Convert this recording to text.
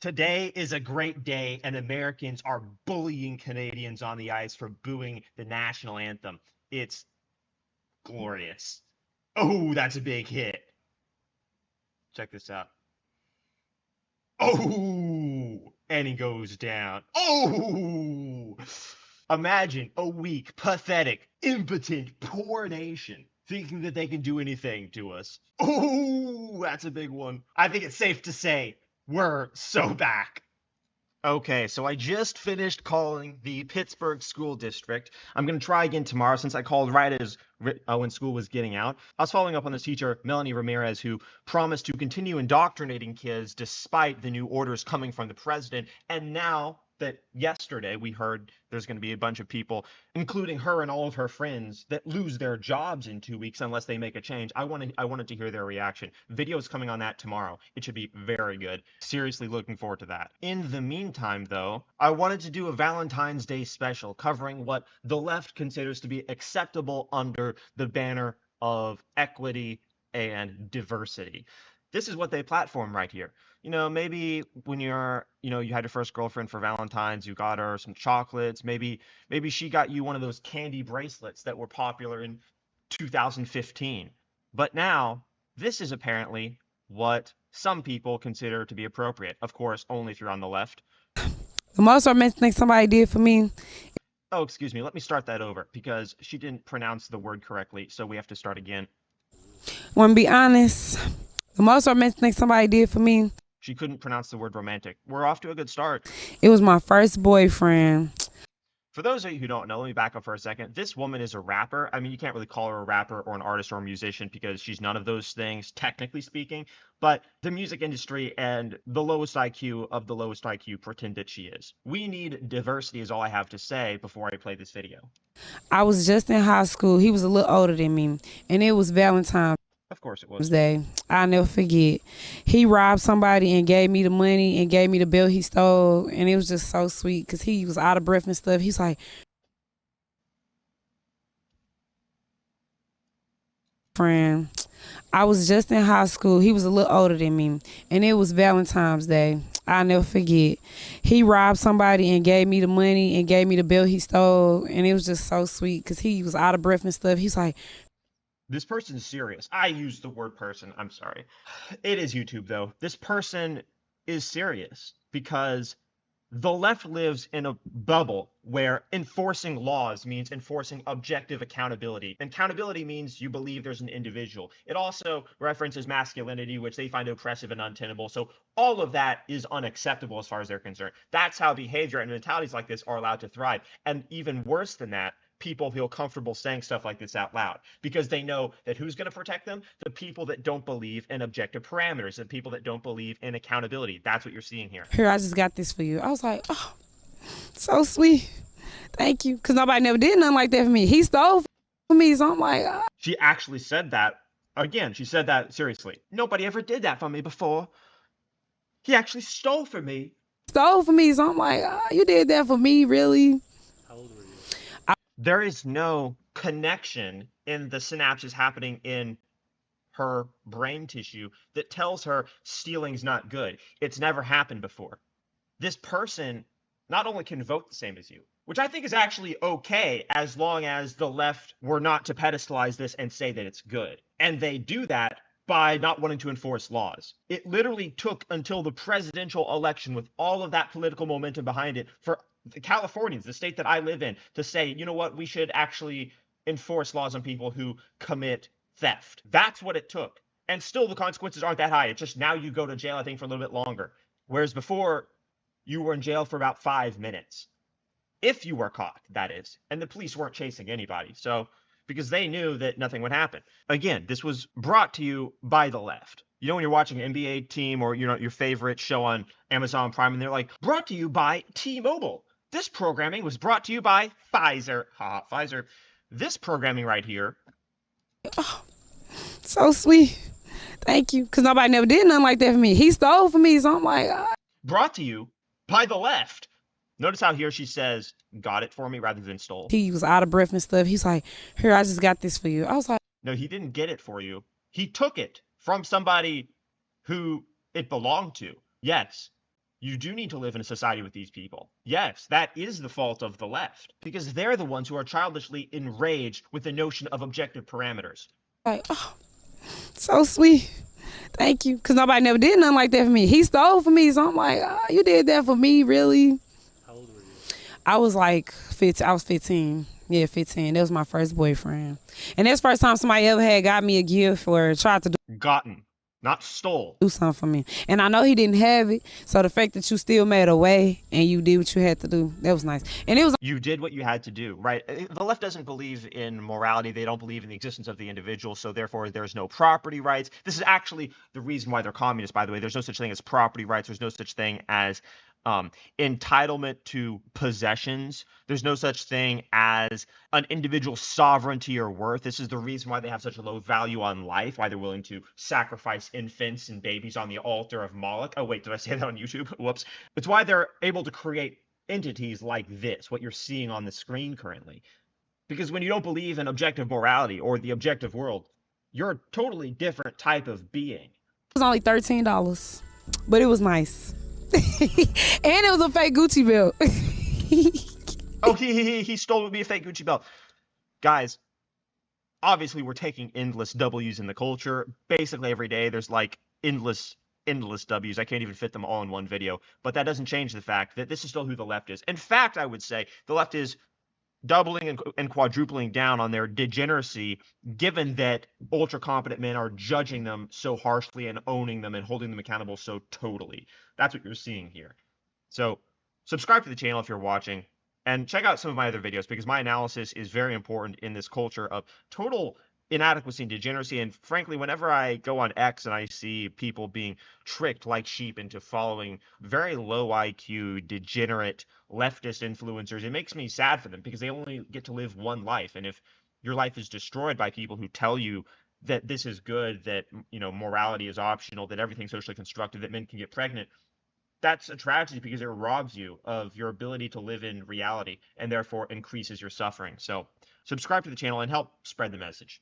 Today is a great day, and Americans are bullying Canadians on the ice for booing the national anthem. It's glorious. Oh, that's a big hit. Check this out. Oh, and he goes down. Oh, imagine a weak, pathetic, impotent, poor nation thinking that they can do anything to us. Oh, that's a big one. I think it's safe to say we're so back. Okay, so I just finished calling the Pittsburgh School District. I'm going to try again tomorrow since I called right as when school was getting out. I was following up on this teacher, Melanie Ramirez, who promised to continue indoctrinating kids despite the new orders coming from the president. And now that yesterday we heard there's going to be a bunch of people, including her and all of her friends, that lose their jobs in 2 weeks unless they make a change. I wanted to hear their reaction. Video's coming on that tomorrow. It should be very good. Seriously looking forward to that. In the meantime, though, I wanted to do a Valentine's Day special covering what the left considers to be acceptable under the banner of equity and diversity. This is what they platform right here. Maybe when you had your first girlfriend for Valentine's, you got her some chocolates. Maybe she got you one of those candy bracelets that were popular in 2015. But now, this is apparently what some people consider to be appropriate. Of course, only if you're on the left. The most romantic thing somebody did for me. Oh, excuse me. Let me start that over because she didn't pronounce the word correctly, so we have to start again. Want to be honest? The most romantic thing somebody did for me. She couldn't pronounce the word romantic. We're off to a good start. It was my first boyfriend. For those of you who don't know, let me back up for a second. This woman is a rapper. I mean, you can't really call her a rapper or an artist or a musician because she's none of those things, technically speaking. But the music industry and the lowest IQ of the lowest IQ pretend that she is. We need diversity is all I have to say before I play this video. I was just in high school. He was a little older than me. And it was Valentine's Of course it was. Day. I'll never forget. He robbed somebody and gave me the money and gave me the bill he stole. And it was just so sweet because he was out of breath and stuff. He's like, friend. I was just in high school. He was a little older than me. And it was Valentine's Day. I'll never forget. He robbed somebody and gave me the money and gave me the bill he stole. And it was just so sweet because he was out of breath and stuff. He's like, this person's serious. I use the word person. I'm sorry. It is YouTube, though. This person is serious because the left lives in a bubble where enforcing laws means enforcing objective accountability. Accountability means you believe there's an individual. It also references masculinity, which they find oppressive and untenable. So all of that is unacceptable as far as they're concerned. That's how behavior and mentalities like this are allowed to thrive. And even worse than that, people feel comfortable saying stuff like this out loud because they know that who's going to protect them? The people that don't believe in objective parameters, the people that don't believe in accountability. That's what you're seeing here. Here, I just got this for you. I was like, oh, so sweet. Thank you. Because nobody never did nothing like that for me. He stole for me, so I'm like, oh. She actually said that. Again, she said that seriously. Nobody ever did that for me before. He actually stole from me. Stole for me, so I'm like, oh, you did that for me, really? How old were you? There is no connection in the synapses happening in her brain tissue that tells her stealing's not good. It's never happened before. This person not only can vote the same as you, which I think is actually okay as long as the left were not to pedestalize this and say that it's good. And they do that by not wanting to enforce laws. It literally took until the presidential election with all of that political momentum behind it for the Californians, the state that I live in, to say, you know what, we should actually enforce laws on people who commit theft. That's what it took. And still the consequences aren't that high. It's just now you go to jail, I think, for a little bit longer. Whereas before, you were in jail for about 5 minutes. If you were caught, that is. And the police weren't chasing anybody. So, because they knew that nothing would happen. Again, this was brought to you by the left. You know when you're watching an NBA team or your favorite show on Amazon Prime and they're like, brought to you by T-Mobile. This programming was brought to you by Pfizer. Ha, Pfizer. This programming right here. Oh, so sweet. Thank you. Because nobody never did nothing like that for me. He stole for me, so I'm like, oh. Brought to you by the left. Notice how here she says, got it for me rather than stole. He was out of breath and stuff. He's like, here, I just got this for you. I was like, no, he didn't get it for you. He took it from somebody who it belonged to. Yes. You do need to live in a society with these people. Yes, that is the fault of the left, because they're the ones who are childishly enraged with the notion of objective parameters. Like, oh, so sweet. Thank you. Because nobody never did nothing like that for me. He stole for me. So I'm like, oh, you did that for me, really? How old were you? I was like 15. I was 15. Yeah, 15. That was my first boyfriend. And that's the first time somebody ever had got me a gift or tried to Gotten, not stole. do something for me. And I know he didn't have it. So the fact that you still made a way and you did what you had to do, that was nice. And it was You did what you had to do, right? The left doesn't believe in morality. They don't believe in the existence of the individual, so therefore there's no property rights. This is actually the reason why they're communists, by the way. There's no such thing as property rights. There's no such thing as entitlement to possessions. There's no such thing as an individual sovereignty or worth. This is the reason why they have such a low value on life, why they're willing to sacrifice infants and babies on the altar of Moloch. Oh, wait, did I say that on YouTube? Whoops. It's why they're able to create entities like this, what you're seeing on the screen currently. Because when you don't believe in objective morality or the objective world, you're a totally different type of being. only $13, but it was nice. And it was a fake Gucci belt. Oh, he stole me a fake Gucci belt. Guys, obviously we're taking endless W's in the culture. Basically every day there's like endless W's. I can't even fit them all in one video. But that doesn't change the fact that this is still who the left is. In fact, I would say the left is doubling and quadrupling down on their degeneracy, given that ultra competent men are judging them so harshly and owning them and holding them accountable so totally. That's what you're seeing here. So subscribe to the channel if you're watching, and check out some of my other videos, because my analysis is very important in this culture of total inadequacy and degeneracy. And frankly, whenever I go on X and I see people being tricked like sheep into following very low IQ, degenerate leftist influencers, it makes me sad for them, because they only get to live one life. And if your life is destroyed by people who tell you that this is good, that morality is optional, that everything's socially constructed, that men can get pregnant, that's a tragedy, because it robs you of your ability to live in reality and therefore increases your suffering. So subscribe to the channel and help spread the message.